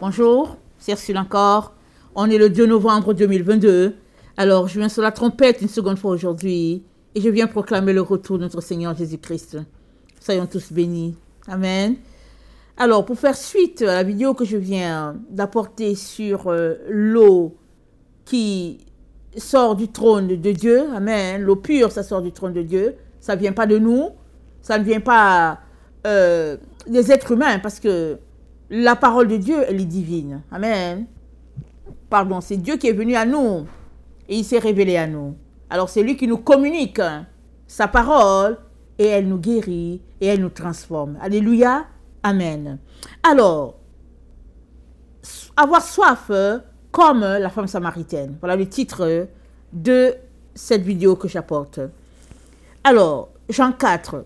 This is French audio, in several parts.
Bonjour, c'est Ursule encore. On est le 2 novembre 2022. Alors, je viens sur la trompette une seconde fois aujourd'hui et je viens proclamer le retour de notre Seigneur Jésus-Christ. Soyons tous bénis. Amen. Alors, pour faire suite à la vidéo que je viens d'apporter sur l'eau qui sort du trône de Dieu, amen, l'eau pure, ça sort du trône de Dieu, ça ne vient pas de nous, ça ne vient pas des êtres humains, parce que la parole de Dieu, elle est divine, amen. Pardon, c'est Dieu qui est venu à nous, et il s'est révélé à nous. Alors c'est lui qui nous communique sa parole, et elle nous guérit, et elle nous transforme. Alléluia, amen. Alors, avoir soif comme la femme samaritaine. Voilà le titre de cette vidéo que j'apporte. Alors, Jean 4.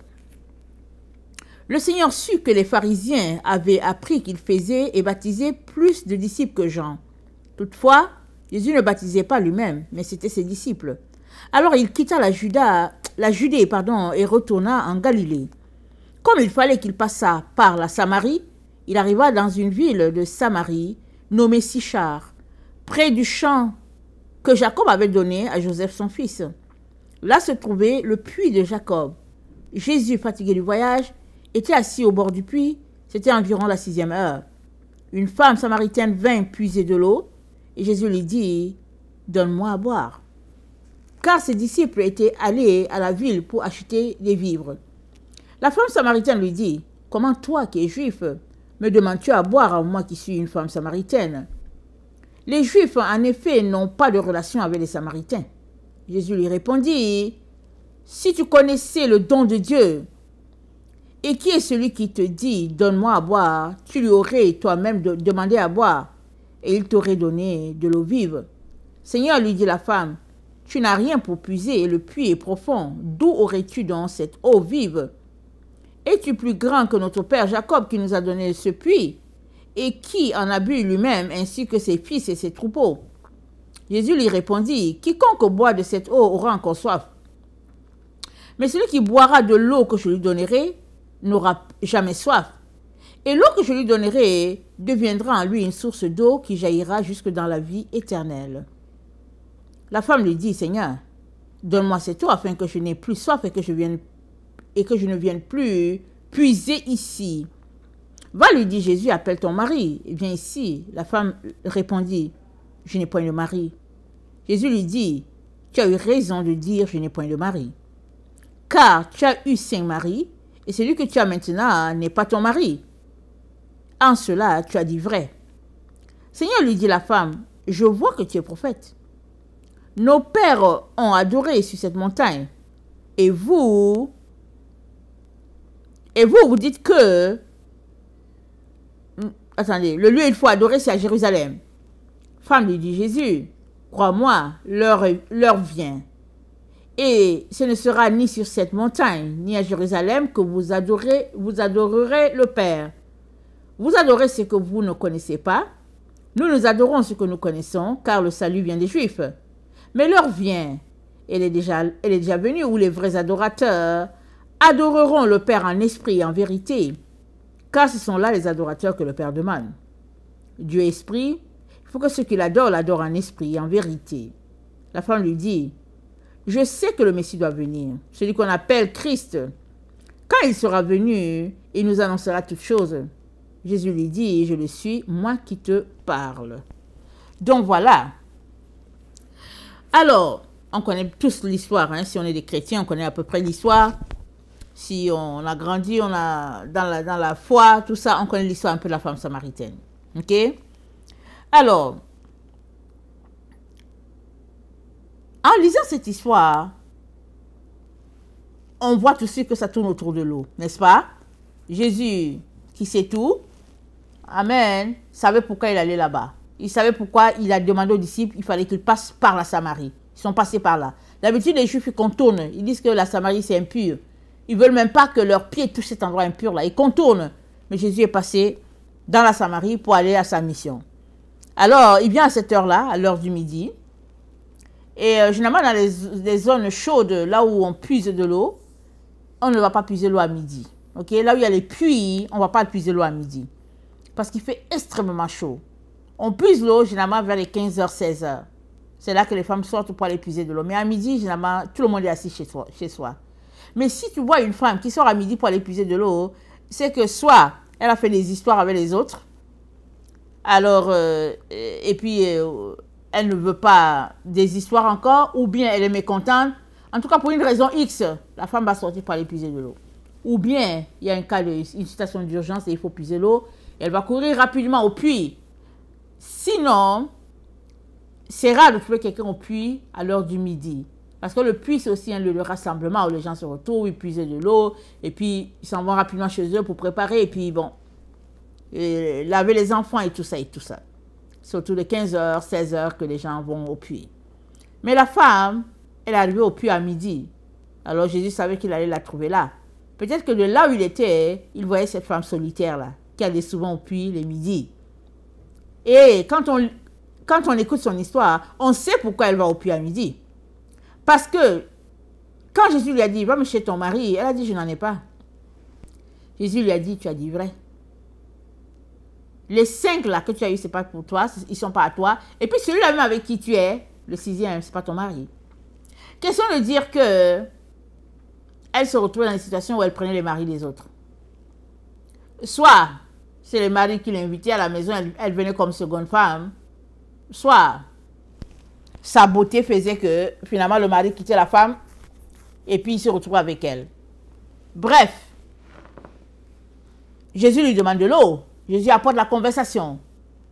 Le Seigneur sut que les pharisiens avaient appris qu'il faisait et baptisait plus de disciples que Jean. Toutefois, Jésus ne baptisait pas lui-même, mais c'était ses disciples. Alors il quitta la Judée, et retourna en Galilée. Comme il fallait qu'il passât par la Samarie, il arriva dans une ville de Samarie, nommée Sichar, près du champ que Jacob avait donné à Joseph son fils. Là se trouvait le puits de Jacob. Jésus, fatigué du voyage, était assis au bord du puits. C'était environ la 6e heure. Une femme samaritaine vint puiser de l'eau, et Jésus lui dit, « Donne-moi à boire. » Car ses disciples étaient allés à la ville pour acheter des vivres. La femme samaritaine lui dit, « Comment toi qui es juif, me demandes-tu à boire à moi qui suis une femme samaritaine? » Les Juifs, en effet, n'ont pas de relation avec les Samaritains. Jésus lui répondit, « Si tu connaissais le don de Dieu, et qui est celui qui te dit, donne-moi à boire, tu lui aurais toi-même demandé à boire, et il t'aurait donné de l'eau vive. » Seigneur, lui dit la femme, tu n'as rien pour puiser, et le puits est profond. D'où aurais-tu donc cette eau vive? Es-tu plus grand que notre père Jacob qui nous a donné ce puits, et qui en a bu lui-même, ainsi que ses fils et ses troupeaux? Jésus lui répondit, quiconque boit de cette eau aura encore soif. Mais celui qui boira de l'eau que je lui donnerai n'aura jamais soif. Et l'eau que je lui donnerai deviendra en lui une source d'eau qui jaillira jusque dans la vie éternelle. La femme lui dit, Seigneur, donne-moi cette eau afin que je n'ai plus soif et que je ne vienne plus puiser ici. Va, lui dit Jésus, appelle ton mari, et viens ici. La femme répondit, je n'ai point de mari. Jésus lui dit, tu as eu raison de dire, je n'ai point de mari. Car tu as eu 5 maris, et celui que tu as maintenant n'est pas ton mari. En cela, tu as dit vrai. Seigneur, lui dit la femme, je vois que tu es prophète. Nos pères ont adoré sur cette montagne, et vous dites que... Attendez, le lieu où il faut adorer, c'est à Jérusalem. Femme, lui dit Jésus, crois-moi, l'heure vient. Et ce ne sera ni sur cette montagne, ni à Jérusalem que vous adorerez le Père. Vous adorez ce que vous ne connaissez pas. Nous adorons ce que nous connaissons, car le salut vient des Juifs. Mais l'heure vient, elle est déjà venue, où les vrais adorateurs adoreront le Père en esprit et en vérité. Car ce sont là les adorateurs que le Père demande. Dieu est esprit, il faut que ceux qui l'adorent en esprit et en vérité. La femme lui dit, je sais que le Messie doit venir, celui qu'on appelle Christ. Quand il sera venu, il nous annoncera toutes choses. Jésus lui dit, je le suis, moi qui te parle. Donc voilà. Alors, on connaît tous l'histoire, hein? Si on est des chrétiens, on connaît à peu près l'histoire. Si on a grandi, on a dans la foi, tout ça, on connaît l'histoire un peu de la femme samaritaine. Ok? Alors, en lisant cette histoire, on voit tout de suite que ça tourne autour de l'eau, n'est-ce pas? Jésus, qui sait tout, amen, savait pourquoi il allait là-bas. Il savait pourquoi il a demandé aux disciples, il fallait qu'ils passent par la Samarie. Ils sont passés par là. D'habitude, les Juifs, ils contournent. Ils disent que la Samarie, c'est impur. Ils ne veulent même pas que leurs pieds touchent cet endroit impur-là. Ils contournent. Mais Jésus est passé dans la Samarie pour aller à sa mission. Alors, il vient à cette heure-là, à l'heure du midi. Et généralement, dans les zones chaudes, là où on puise de l'eau, on ne va pas puiser l'eau à midi. Okay? Là où il y a les puits, on ne va pas puiser l'eau à midi. parce qu'il fait extrêmement chaud. On puise l'eau généralement vers les 15h, 16h. C'est là que les femmes sortent pour aller puiser de l'eau. Mais à midi, généralement, tout le monde est assis chez soi. Mais si tu vois une femme qui sort à midi pour aller puiser de l'eau, c'est que soit elle a fait des histoires avec les autres, alors, et puis elle ne veut pas des histoires encore, ou bien elle est mécontente. En tout cas, pour une raison X, la femme va sortir pour aller puiser de l'eau. Ou bien, il y a une situation d'urgence et il faut puiser l'eau. Elle va courir rapidement au puits. Sinon, c'est rare de trouver quelqu'un au puits à l'heure du midi. Parce que le puits, c'est aussi un lieu de rassemblement où les gens se retrouvent, ils puisent de l'eau, et puis ils s'en vont rapidement chez eux pour préparer, et puis bon, et laver les enfants et tout ça, et tout ça. Surtout de 15h, 16h que les gens vont au puits. Mais la femme, elle est arrivée au puits à midi. Alors Jésus savait qu'il allait la trouver là. Peut-être que de là où il était, il voyait cette femme solitaire là, qui allait souvent au puits les midis. Et quand on écoute son histoire, on sait pourquoi elle va au puits à midi. Parce que quand Jésus lui a dit, va me chez ton mari, elle a dit, je n'en ai pas. Jésus lui a dit, tu as dit vrai. Les 5 là que tu as eu, ce n'est pas pour toi, ils ne sont pas à toi. Et puis celui-là même avec qui tu es, le 6e, ce n'est pas ton mari. Question de dire que elle se retrouvait dans une situation où elle prenait les maris des autres. Soit c'est le mari qui l'invitait à la maison, elle venait comme seconde femme. Soit sa beauté faisait que finalement le mari quittait la femme et puis il se retrouvait avec elle. Bref, Jésus lui demande de l'eau. Jésus apporte la conversation.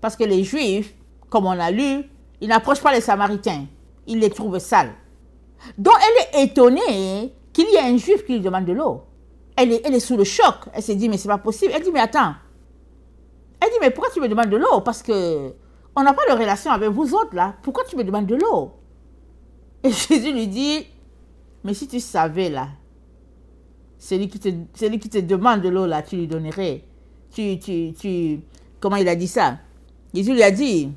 Parce que les Juifs, comme on a lu, ils n'approchent pas les Samaritains. Ils les trouvent sales. Donc elle est étonnée qu'il y ait un Juif qui lui demande de l'eau. Elle est sous le choc. Elle s'est dit, mais c'est pas possible. Elle dit, mais attends. Elle dit, mais pourquoi tu me demandes de l'eau? Parce que on n'a pas de relation avec vous autres là. Pourquoi tu me demandes de l'eau? Et Jésus lui dit, mais si tu savais là, celui qui te demande de l'eau là, tu lui donnerais. Comment il a dit ça? Jésus lui a dit,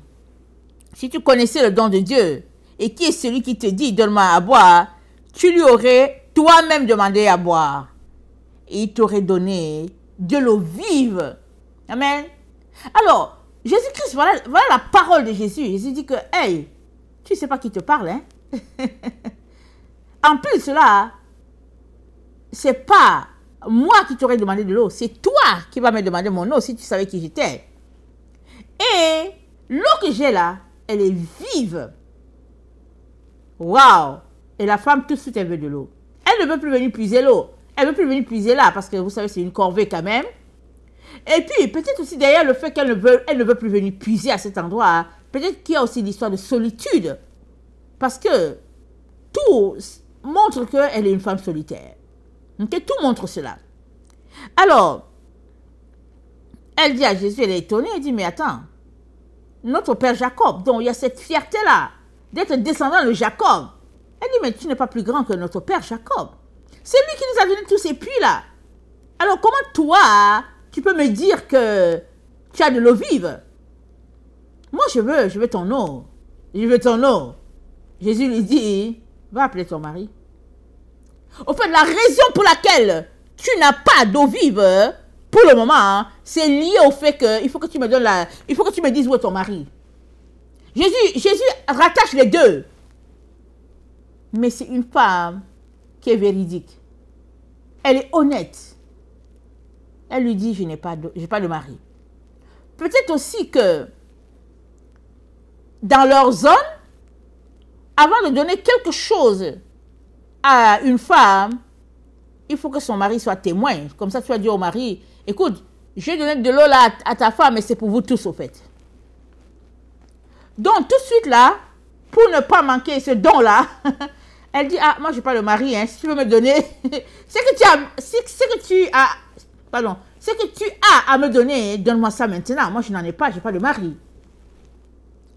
si tu connaissais le don de Dieu, et qui est celui qui te dit, donne-moi à boire, tu lui aurais toi-même demandé à boire. Et il t'aurait donné de l'eau vive. Amen. Alors, Jésus-Christ, voilà la parole de Jésus. Jésus dit que, hey, tu ne sais pas qui te parle, hein? En plus de cela, c'est pas moi qui t'aurais demandé de l'eau, c'est toi qui vas me demander mon eau si tu savais qui j'étais. Et l'eau que j'ai là, elle est vive. Waouh! Et la femme, tout de suite, elle veut de l'eau. Elle ne veut plus venir puiser l'eau. Elle ne veut plus venir puiser là, parce que vous savez, c'est une corvée quand même. Et puis, peut-être aussi derrière le fait qu'elle ne veut plus venir puiser à cet endroit, peut-être qu'il y a aussi l'histoire de solitude. Parce que tout montre qu'elle est une femme solitaire. Okay? Tout montre cela. Alors, elle dit à Jésus, elle est étonnée, elle dit, mais attends, notre père Jacob, dont il y a cette fierté-là, d'être descendant de Jacob. Elle dit, mais tu n'es pas plus grand que notre père Jacob. C'est lui qui nous a donné tous ces puits-là. Alors, comment toi, tu peux me dire que tu as de l'eau vive? Moi, je veux ton eau. Je veux ton eau. Jésus lui dit, va appeler ton mari. Au fait, la raison pour laquelle tu n'as pas d'eau vive, pour le moment, c'est lié au fait que il faut que tu me donnes il faut que tu me dises où est ton mari. Jésus rattache les deux. Mais c'est une femme qui est véridique. Elle est honnête. Elle lui dit, je n'ai pas de mari. Peut-être aussi que dans leur zone, avant de donner quelque chose à une femme, il faut que son mari soit témoin. Comme ça, tu vas dire au mari, écoute, je vais donner de l'eau là à ta femme, mais c'est pour vous tous au fait. Donc, tout de suite là, pour ne pas manquer ce don-là, elle dit, ah, moi, je n'ai pas de mari, hein, si tu veux me donner, ce que tu as à me donner, donne-moi ça maintenant. Moi, je n'en ai pas, je n'ai pas de mari.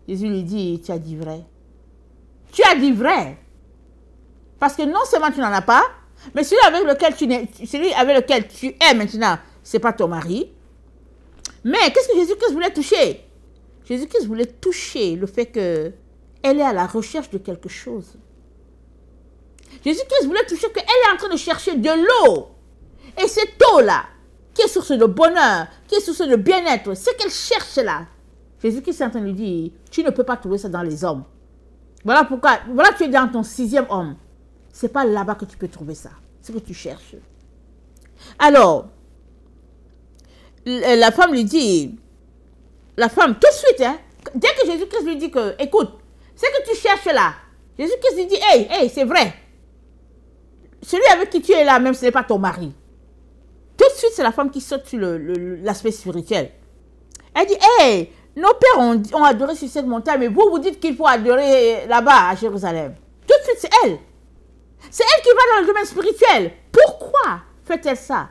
Jésus lui dit, tu as dit vrai. Tu as dit vrai. Parce que non seulement tu n'en as pas, mais celui avec lequel tu es maintenant, ce n'est pas ton mari. Mais qu'est-ce que Jésus-Christ voulait toucher? Jésus-Christ voulait toucher le fait qu'elle est à la recherche de quelque chose. Jésus-Christ voulait toucher qu'elle est en train de chercher de l'eau. Et cette eau-là, qui est source de bonheur, qui est source de bien-être, ce qu'elle cherche là. Jésus-Christ est en train de lui dire, tu ne peux pas trouver ça dans les hommes. Voilà pourquoi, voilà tu es dans ton 6e homme. Ce n'est pas là-bas que tu peux trouver ça, ce que tu cherches. Alors, la femme lui dit, la femme tout de suite, hein, dès que Jésus-Christ lui dit que, écoute, ce que tu cherches là, Jésus-Christ lui dit, hey, c'est vrai. Celui avec qui tu es là, même ce n'est pas ton mari. Tout de suite, c'est la femme qui saute sur l'aspect spirituel. Elle dit, hey, nos pères ont adoré sur cette montagne, mais vous dites qu'il faut adorer là-bas, à Jérusalem. Tout de suite, c'est elle. C'est elle qui va dans le domaine spirituel. Pourquoi fait-elle ça?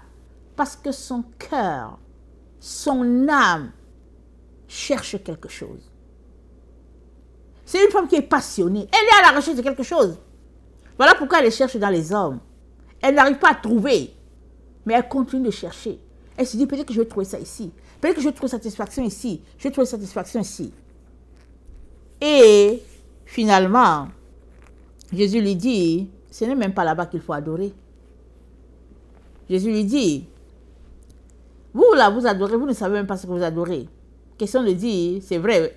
Parce que son cœur, son âme cherche quelque chose. C'est une femme qui est passionnée. Elle est à la recherche de quelque chose. Voilà pourquoi elle cherche dans les hommes. Elle n'arrive pas à trouver. Mais elle continue de chercher. Elle se dit, peut-être que je vais trouver ça ici. Peut-être que je vais trouver satisfaction ici. Je vais trouver satisfaction ici. Et finalement, Jésus lui dit, ce n'est même pas là-bas qu'il faut adorer. Jésus lui dit, vous là, vous adorez, vous ne savez même pas ce que vous adorez. Question de dire, c'est vrai,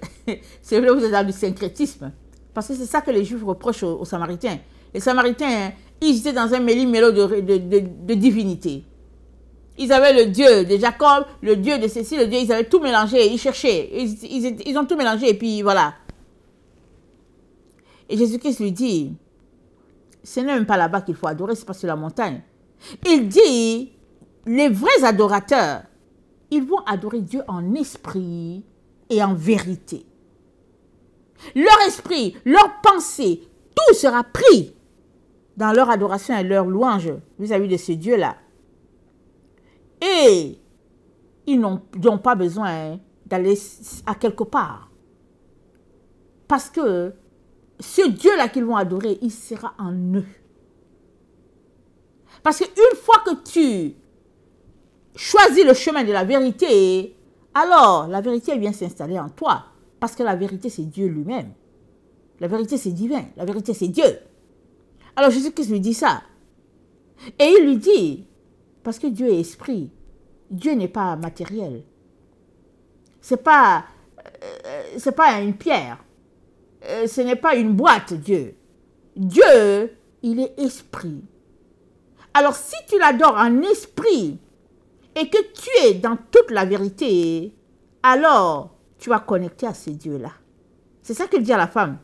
c'est vrai, vous êtes dans du syncrétisme. Parce que c'est ça que les Juifs reprochent aux Samaritains. Les Samaritains, ils étaient dans un méli-mélo de divinité. Ils avaient le Dieu de Jacob, le Dieu de Cécile, le Dieu, ils avaient tout mélangé, ils cherchaient, ils ont tout mélangé et puis voilà. Et Jésus-Christ lui dit, ce n'est même pas là-bas qu'il faut adorer, c'est pas sur la montagne. Il dit, les vrais adorateurs, ils vont adorer Dieu en esprit et en vérité. Leur esprit, leur pensée, tout sera pris dans leur adoration et leur louange vis-à-vis de ce Dieu-là. Et ils n'ont pas besoin d'aller à quelque part. Parce que ce Dieu-là qu'ils vont adorer, il sera en eux. Parce qu'une fois que tu choisis le chemin de la vérité, alors la vérité vient s'installer en toi. Parce que la vérité, c'est Dieu lui-même. La vérité, c'est divin. La vérité, c'est Dieu. Alors Jésus-Christ lui dit ça. Et il lui dit, parce que Dieu est esprit, Dieu n'est pas matériel. C'est pas une pierre. Ce n'est pas une boîte, Dieu. Dieu, il est esprit. Alors si tu l'adores en esprit et que tu es dans toute la vérité, alors tu vas connecter à ce Dieu-là. C'est ça qu'il dit à la femme.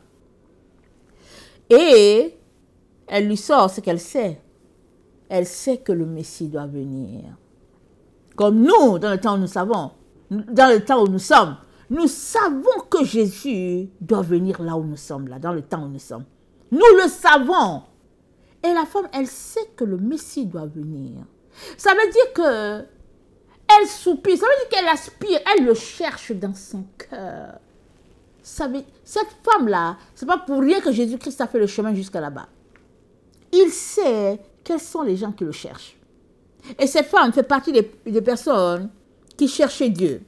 Et elle lui sort ce qu'elle sait. Elle sait que le Messie doit venir. Comme nous, dans le temps où nous savons, dans le temps où nous sommes, nous savons que Jésus doit venir là où nous sommes, là, dans le temps où nous sommes. Nous le savons. Et la femme, elle sait que le Messie doit venir. Ça veut dire que elle soupire, ça veut dire qu'elle aspire, elle le cherche dans son cœur. Cette femme-là, c'est pas pour rien que Jésus-Christ a fait le chemin jusqu'à là-bas. Il sait quels sont les gens qui le cherchent. Et cette femme fait partie des personnes qui cherchaient Dieu.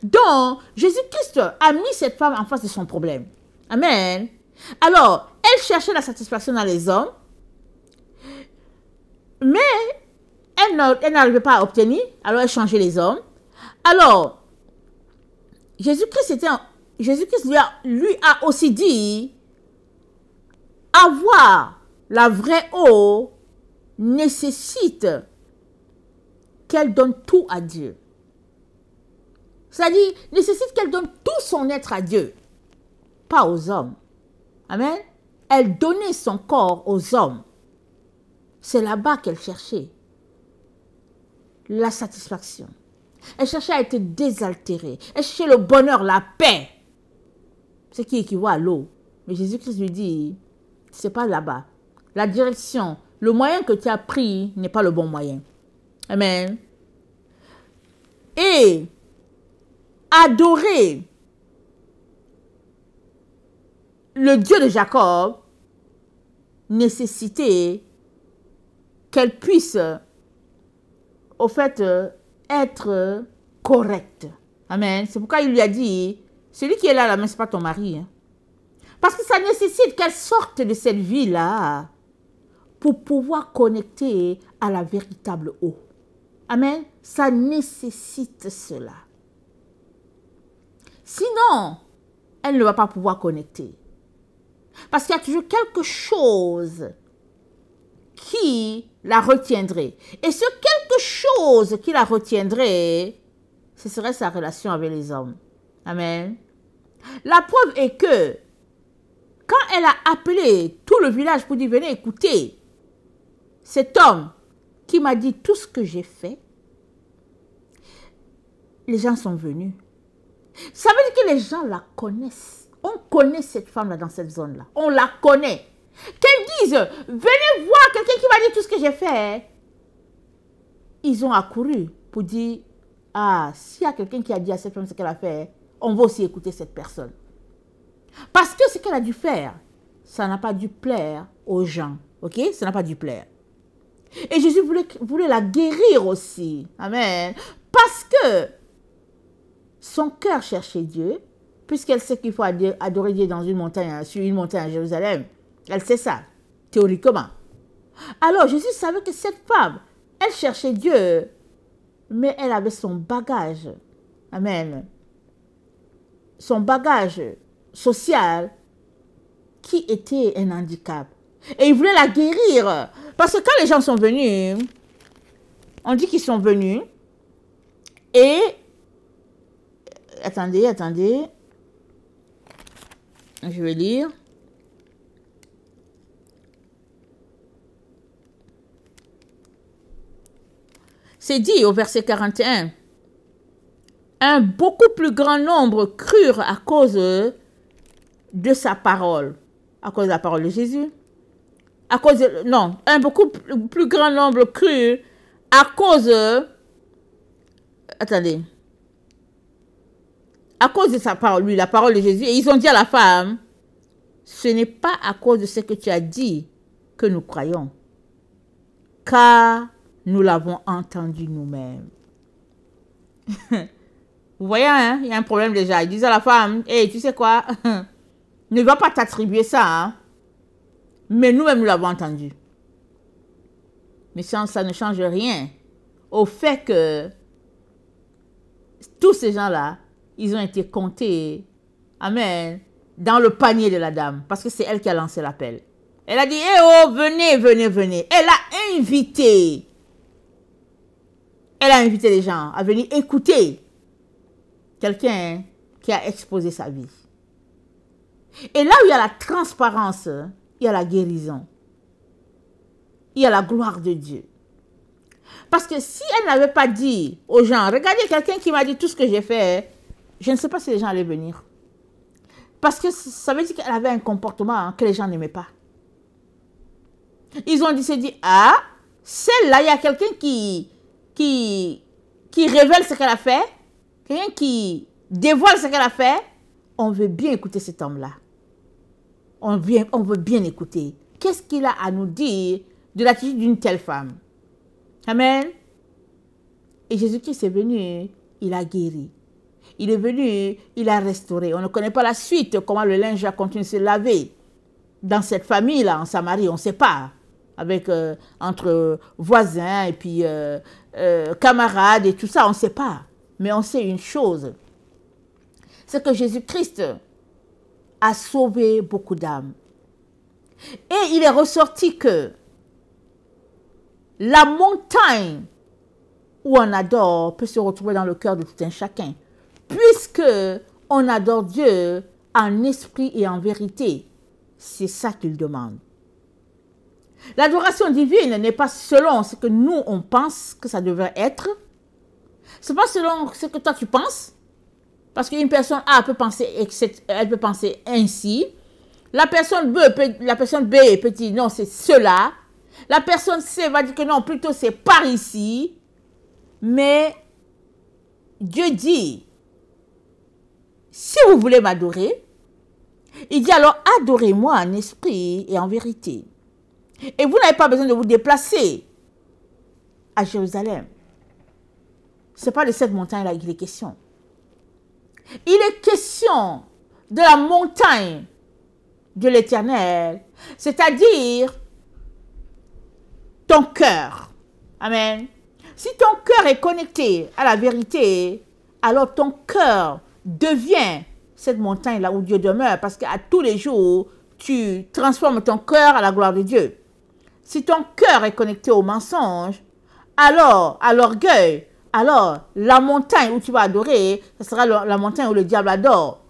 Donc, Jésus-Christ a mis cette femme en face de son problème. Amen. Alors, elle cherchait la satisfaction dans les hommes, mais elle n'arrivait pas à obtenir, alors elle changeait les hommes. Alors, Jésus-Christ lui a aussi dit, avoir la vraie eau nécessite qu'elle donne tout à Dieu. C'est-à-dire, nécessite qu'elle donne tout son être à Dieu, pas aux hommes. Amen. Elle donnait son corps aux hommes. C'est là-bas qu'elle cherchait la satisfaction. Elle cherchait à être désaltérée. Elle cherchait le bonheur, la paix. Ce qui équivaut à l'eau. Mais Jésus-Christ lui dit, c'est pas là-bas. La direction, le moyen que tu as pris n'est pas le bon moyen. Amen. Et adorer le Dieu de Jacob nécessitait qu'elle puisse, au fait, être correcte. Amen. C'est pourquoi il lui a dit, celui qui est là, mais ce n'est pas ton mari. Hein. Parce que ça nécessite qu'elle sorte de cette vie-là pour pouvoir connecter à la véritable eau. Amen. Ça nécessite cela. Sinon, elle ne va pas pouvoir connecter. Parce qu'il y a toujours quelque chose qui la retiendrait. Et ce quelque chose qui la retiendrait, ce serait sa relation avec les hommes. Amen. La preuve est que quand elle a appelé tout le village pour dire venez écouter cet homme qui m'a dit tout ce que j'ai fait, les gens sont venus. Ça veut dire que les gens la connaissent. On connaît cette femme-là dans cette zone-là. On la connaît. Qu'elle dise, venez voir quelqu'un qui m'a dit tout ce que j'ai fait. Ils ont accouru pour dire, ah, s'il y a quelqu'un qui a dit à cette femme ce qu'elle a fait, on va aussi écouter cette personne. Parce que ce qu'elle a dû faire, ça n'a pas dû plaire aux gens. Ok? Ça n'a pas dû plaire. Et Jésus voulait la guérir aussi. Amen. Parce que son cœur cherchait Dieu, puisqu'elle sait qu'il faut adorer Dieu dans une montagne, sur une montagne à Jérusalem. Elle sait ça, théoriquement. Alors Jésus savait que cette femme, elle cherchait Dieu, mais elle avait son bagage. Amen. Son bagage social qui était un handicap. Et il voulait la guérir. Parce que quand les gens sont venus, on dit qu'ils sont venus et... Attendez. Je vais lire. C'est dit au verset 41. Un beaucoup plus grand nombre crurent à cause de sa parole. À cause de la parole de Jésus. Un beaucoup plus grand nombre crurent à cause... Attendez. À cause de sa parole, la parole de Jésus. Et ils ont dit à la femme, ce n'est pas à cause de ce que tu as dit que nous croyons, car nous l'avons entendu nous-mêmes. Vous voyez, hein, il y a un problème déjà. Ils disent à la femme, hey, tu sais quoi, ne va pas t'attribuer ça, hein, mais nous-mêmes nous l'avons entendu. Mais ça ne change rien au fait que tous ces gens-là, ils ont été comptés, amen, dans le panier de la dame. Parce que c'est elle qui a lancé l'appel. Elle a dit, eh oh, venez. Elle a invité. Elle a invité les gens à venir écouter quelqu'un qui a exposé sa vie. Et là où il y a la transparence, il y a la guérison. Il y a la gloire de Dieu. Parce que si elle n'avait pas dit aux gens, regardez quelqu'un qui m'a dit tout ce que j'ai fait, je ne sais pas si les gens allaient venir. Parce que ça veut dire qu'elle avait un comportement que les gens n'aimaient pas. Ils ont dit, ah, celle-là, il y a quelqu'un qui révèle ce qu'elle a fait, quelqu'un qui dévoile ce qu'elle a fait. On veut bien écouter cet homme-là. On veut bien écouter. Qu'est-ce qu'il a à nous dire de l'attitude d'une telle femme? Amen. Et Jésus-Christ est venu, il a guéri. Il est venu, il a restauré. On ne connaît pas la suite, comment le linge a continué de se laver. Dans cette famille-là, en Samarie, on ne sait pas. Avec, entre voisins et puis camarades et tout ça, on ne sait pas. Mais on sait une chose. C'est que Jésus-Christ a sauvé beaucoup d'âmes. Et il est ressorti que la montagne où on adore peut se retrouver dans le cœur de tout un chacun. Puisque on adore Dieu en esprit et en vérité. C'est ça qu'il demande. L'adoration divine n'est pas selon ce que nous, on pense que ça devrait être. Ce n'est pas selon ce que toi, tu penses. Parce qu'une personne A peut penser, elle peut penser ainsi. La personne B peut dire non, c'est cela. La personne C va dire que non, plutôt c'est par ici. Mais Dieu dit, si vous voulez m'adorer, il dit alors adorez-moi en esprit et en vérité. Et vous n'avez pas besoin de vous déplacer à Jérusalem. Ce n'est pas de cette montagne-là qu'il est question. Il est question de la montagne de l'Éternel, c'est-à-dire ton cœur. Amen. Si ton cœur est connecté à la vérité, alors ton cœur devient cette montagne là où Dieu demeure, parce qu'à tous les jours, tu transformes ton cœur à la gloire de Dieu. Si ton cœur est connecté au mensonge, alors à l'orgueil, alors la montagne où tu vas adorer, ce sera la montagne où le diable adore.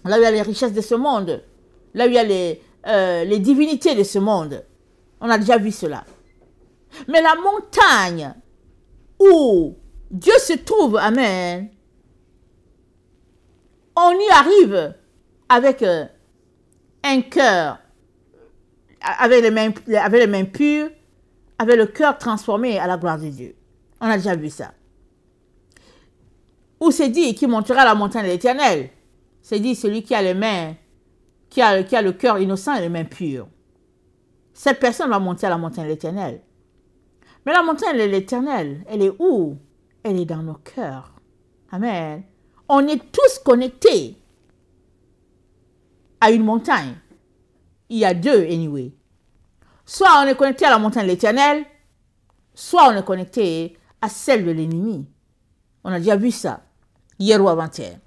Là où il y a les richesses de ce monde, là où il y a les divinités de ce monde. On a déjà vu cela. Mais la montagne où Dieu se trouve, amen, on y arrive avec un cœur, avec les mains pures, avec le cœur transformé à la gloire de Dieu. On a déjà vu ça. Où c'est dit qu'il montera la montagne de l'Éternel. C'est dit celui qui a les mains, qui a le cœur innocent et les mains pures. Cette personne va monter à la montagne de l'Éternel. Mais la montagne de l'Éternel, elle est où? Elle est dans nos cœurs. Amen. On est tous connectés à une montagne. Il y a deux, anyway. Soit on est connecté à la montagne de l'Éternel, soit on est connecté à celle de l'ennemi. On a déjà vu ça, hier ou avant-hier.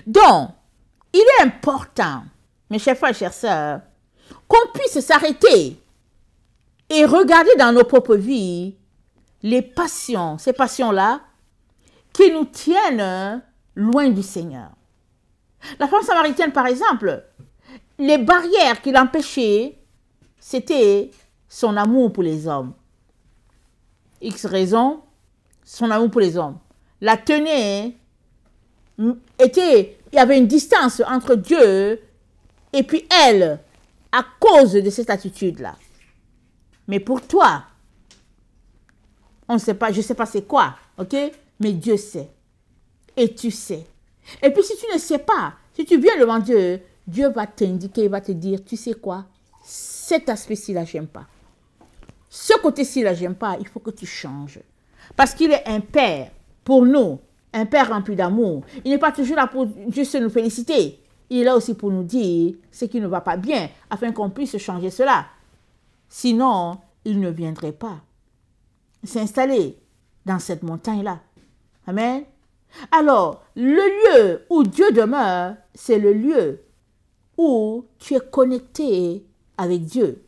Donc, il est important, mes chers frères et chères sœurs, qu'on puisse s'arrêter et regarder dans nos propres vies les passions, ces passions-là, qui nous tiennent loin du Seigneur. La femme samaritaine, par exemple, les barrières qui l'empêchaient, c'était son amour pour les hommes. X raison, son amour pour les hommes. La tenait, il y avait une distance entre Dieu et puis elle, à cause de cette attitude-là. Mais pour toi, on ne sait pas, je ne sais pas c'est quoi, ok? Mais Dieu sait. Et tu sais. Et puis si tu ne sais pas, si tu viens devant Dieu, Dieu va t'indiquer, il va te dire, tu sais quoi? Cet aspect-ci, là, j'aime pas. Ce côté-ci, là, j'aime pas. Il faut que tu changes. Parce qu'il est un père pour nous, un père rempli d'amour. Il n'est pas toujours là pour juste nous féliciter. Il est là aussi pour nous dire ce qui ne va pas bien, afin qu'on puisse changer cela. Sinon, il ne viendrait pas s'installer dans cette montagne-là. Amen. Alors, le lieu où Dieu demeure, c'est le lieu où tu es connecté avec Dieu.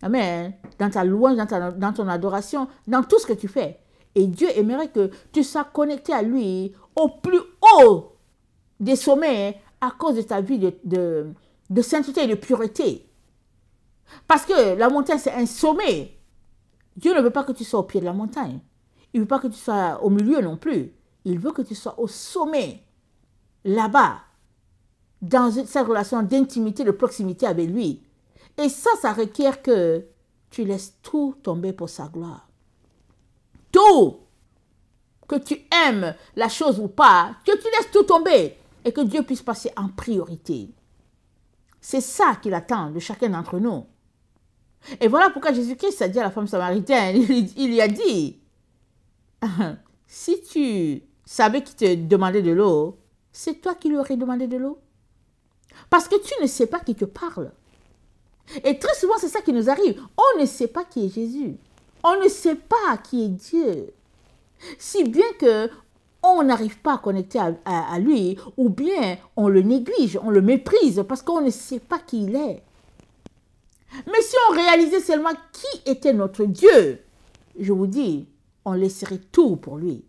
Amen. Dans ta louange, dans ton adoration, dans tout ce que tu fais. Et Dieu aimerait que tu sois connecté à lui au plus haut des sommets à cause de ta vie de sainteté et de pureté. Parce que la montagne, c'est un sommet. Dieu ne veut pas que tu sois au pied de la montagne. Il ne veut pas que tu sois au milieu non plus. Il veut que tu sois au sommet, là-bas, dans cette relation d'intimité, de proximité avec lui. Et ça requiert que tu laisses tout tomber pour sa gloire. Tout, que tu aimes la chose ou pas, que tu laisses tout tomber et que Dieu puisse passer en priorité. C'est ça qu'il attend de chacun d'entre nous. Et voilà pourquoi Jésus-Christ a dit à la femme samaritaine, il lui a dit, si tu savais qu'il te demandait de l'eau, c'est toi qui lui aurais demandé de l'eau. Parce que tu ne sais pas qui te parle. Et très souvent, c'est ça qui nous arrive. On ne sait pas qui est Jésus. On ne sait pas qui est Dieu. Si bien que on n'arrive pas à connecter à lui, ou bien on le néglige, on le méprise, parce qu'on ne sait pas qui il est. Mais si on réalisait seulement qui était notre Dieu, je vous dis, on laisserait tout pour lui.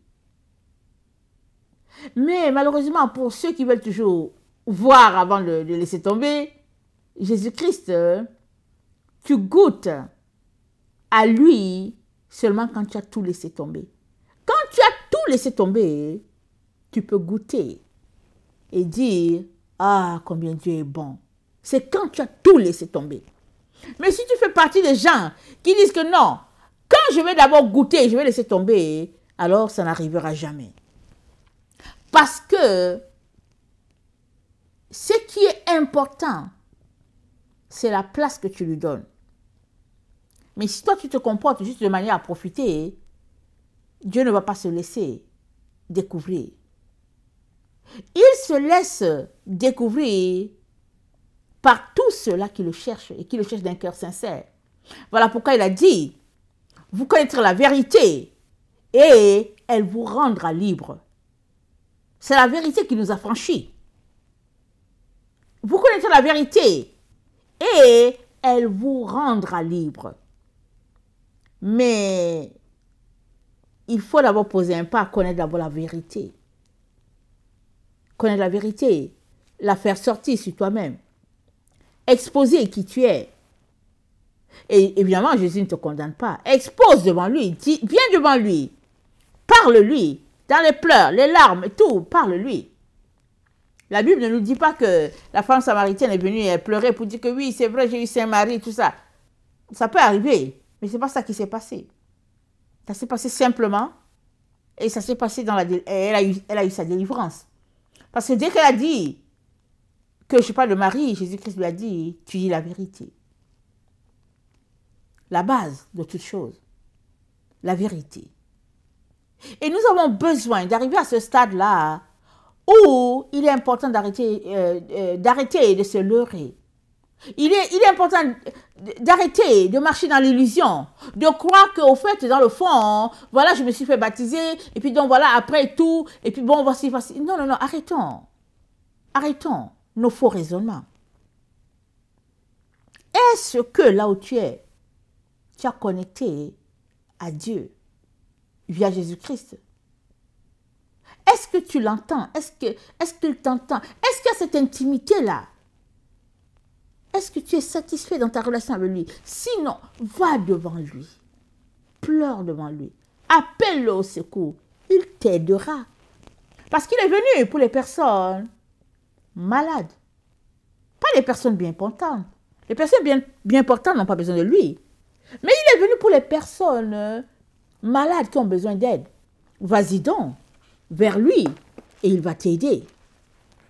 Mais malheureusement, pour ceux qui veulent toujours voir avant de laisser tomber, Jésus-Christ, tu goûtes à lui seulement quand tu as tout laissé tomber. Quand tu as tout laissé tomber, tu peux goûter et dire, ah, combien Dieu est bon. C'est quand tu as tout laissé tomber. Mais si tu fais partie des gens qui disent que non, quand je vais d'abord goûter, je vais laisser tomber, alors ça n'arrivera jamais. Parce que ce qui est important, c'est la place que tu lui donnes. Mais si toi tu te comportes juste de manière à profiter, Dieu ne va pas se laisser découvrir. Il se laisse découvrir par tous ceux-là qui le cherchent et qui le cherchent d'un cœur sincère. Voilà pourquoi il a dit, vous connaîtrez la vérité et elle vous rendra libre. C'est la vérité qui nous a franchis. Vous connaissez la vérité et elle vous rendra libre. Mais il faut d'abord poser un pas, connaître d'abord la vérité. Connaître la vérité, la faire sortir sur toi-même. Exposer qui tu es. Et évidemment, Jésus ne te condamne pas. Expose devant lui, viens devant lui, parle-lui, dans les pleurs, les larmes, tout, parle-lui. La Bible ne nous dit pas que la femme samaritaine est venue et pleurer pour dire que oui, c'est vrai, j'ai eu Saint-Marie, tout ça. Ça peut arriver, mais ce n'est pas ça qui s'est passé. Ça s'est passé simplement et ça s'est passé dans elle a eu sa délivrance. Parce que dès qu'elle a dit que je parle de Marie, Jésus-Christ lui a dit, tu dis la vérité. La base de toute chose, la vérité. Et nous avons besoin d'arriver à ce stade-là où il est important d'arrêter de se leurrer. Il est important d'arrêter de marcher dans l'illusion, de croire qu'au fait, dans le fond, voilà, je me suis fait baptiser, et puis donc voilà, après tout, et puis bon, voici. Non, non, non, arrêtons. Arrêtons nos faux raisonnements. Est-ce que là où tu es, tu as connecté à Dieu via Jésus-Christ? Est-ce que tu l'entends? Est-ce qu'il t'entend? Est-ce qu'il y a cette intimité-là? Est-ce que tu es satisfait dans ta relation avec lui? Sinon, va devant lui. Pleure devant lui. Appelle-le au secours. Il t'aidera. Parce qu'il est venu pour les personnes malades. Pas les personnes bien portantes. Les personnes bien portantes n'ont pas besoin de lui. Mais il est venu pour les personnes malades qui ont besoin d'aide. Vas-y donc vers lui et il va t'aider.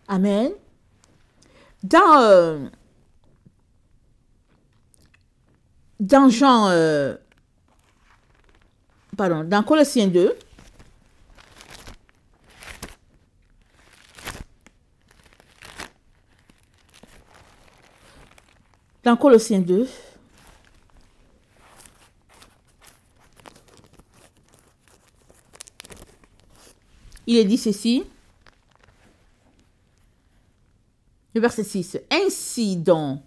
Amen. Dans dans Colossiens 2, il est dit ceci, le verset 6. Ainsi donc,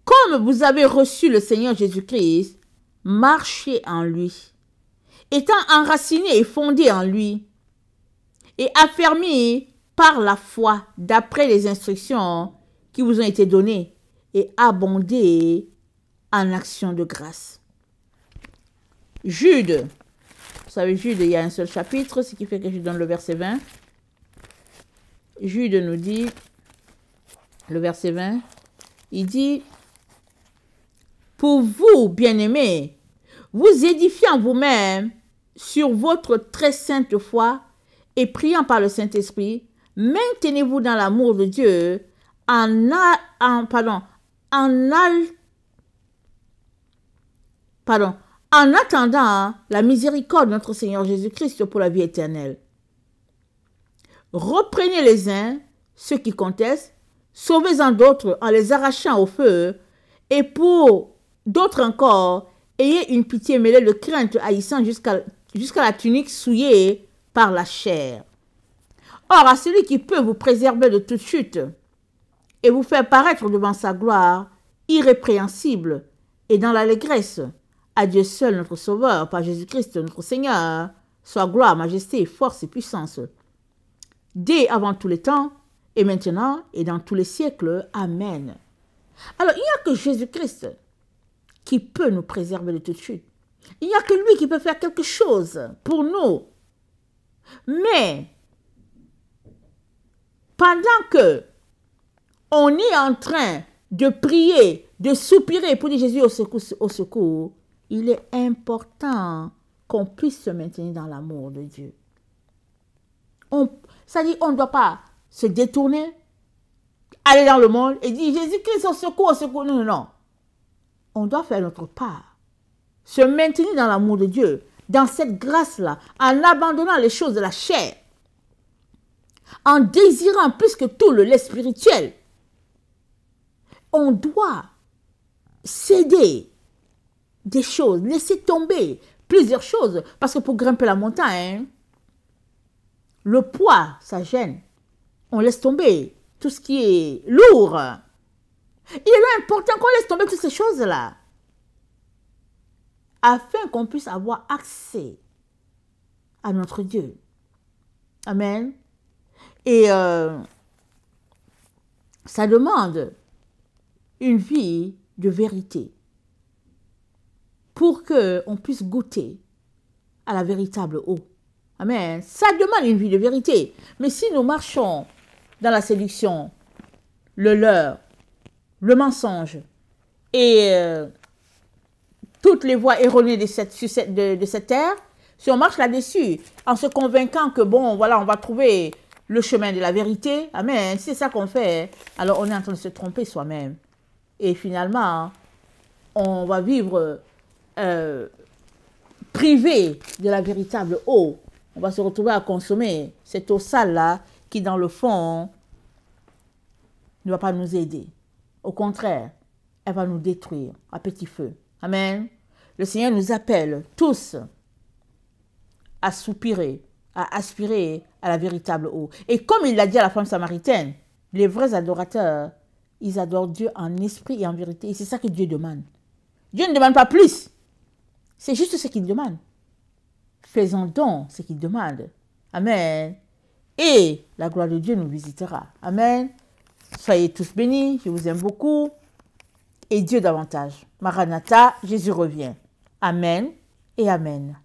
comme vous avez reçu le Seigneur Jésus-Christ, marchez en lui, étant enraciné et fondé en lui, et affermi par la foi d'après les instructions qui vous ont été données, et abondez en actions de grâce. Jude, vous savez, Jude, il y a un seul chapitre, ce qui fait que je donne le verset 20. Jude nous dit, le verset 20, il dit, pour vous, bien-aimés, vous édifiant vous-même sur votre très sainte foi et priant par le Saint-Esprit, maintenez-vous dans l'amour de Dieu en attendant la miséricorde de notre Seigneur Jésus-Christ pour la vie éternelle. Reprenez les uns ceux qui contestent, sauvez-en d'autres en les arrachant au feu, et pour d'autres encore, ayez une pitié mêlée de crainte haïssant jusqu'à la tunique souillée par la chair. Or, à celui qui peut vous préserver de toute chute et vous faire paraître devant sa gloire irrépréhensible et dans l'allégresse, à Dieu seul notre Sauveur, par Jésus-Christ notre Seigneur, soit gloire, majesté, force et puissance, dès avant tous les temps, et maintenant, et dans tous les siècles. Amen. Alors, il n'y a que Jésus-Christ qui peut nous préserver de toute chute. Il n'y a que lui qui peut faire quelque chose pour nous. Mais, pendant que on est en train de prier, de soupirer pour dire Jésus au secours, il est important qu'on puisse se maintenir dans l'amour de Dieu. C'est-à-dire, on ne doit pas se détourner, aller dans le monde et dire Jésus-Christ au secours, au secours. Non, non, non. On doit faire notre part. Se maintenir dans l'amour de Dieu, dans cette grâce-là, en abandonnant les choses de la chair, en désirant plus que tout le lait spirituel. On doit céder des choses, laisser tomber, plusieurs choses. Parce que pour grimper la montagne, le poids, ça gêne. On laisse tomber tout ce qui est lourd. Il est important qu'on laisse tomber toutes ces choses-là. Afin qu'on puisse avoir accès à notre Dieu. Amen. Et ça demande une vie de vérité pour qu'on puisse goûter à la véritable eau. Amen. Ça demande une vie de vérité. Mais si nous marchons dans la séduction, le leurre, le mensonge et toutes les voies erronées de cette terre, si on marche là-dessus, en se convainquant que, bon, voilà, on va trouver le chemin de la vérité, amen, si c'est ça qu'on fait, alors on est en train de se tromper soi-même. Et finalement, on va vivre privé de la véritable eau. On va se retrouver à consommer cette eau sale-là qui, dans le fond, ne va pas nous aider. Au contraire, elle va nous détruire à petit feu. Amen. Le Seigneur nous appelle tous à soupirer, à aspirer à la véritable eau. Et comme il l'a dit à la femme samaritaine, les vrais adorateurs, ils adorent Dieu en esprit et en vérité. Et c'est ça que Dieu demande. Dieu ne demande pas plus. C'est juste ce qu'il demande. Faisons donc ce qu'il demande. Amen. Et la gloire de Dieu nous visitera. Amen. Soyez tous bénis. Je vous aime beaucoup. Et Dieu davantage. Maranatha, Jésus revient. Amen et amen.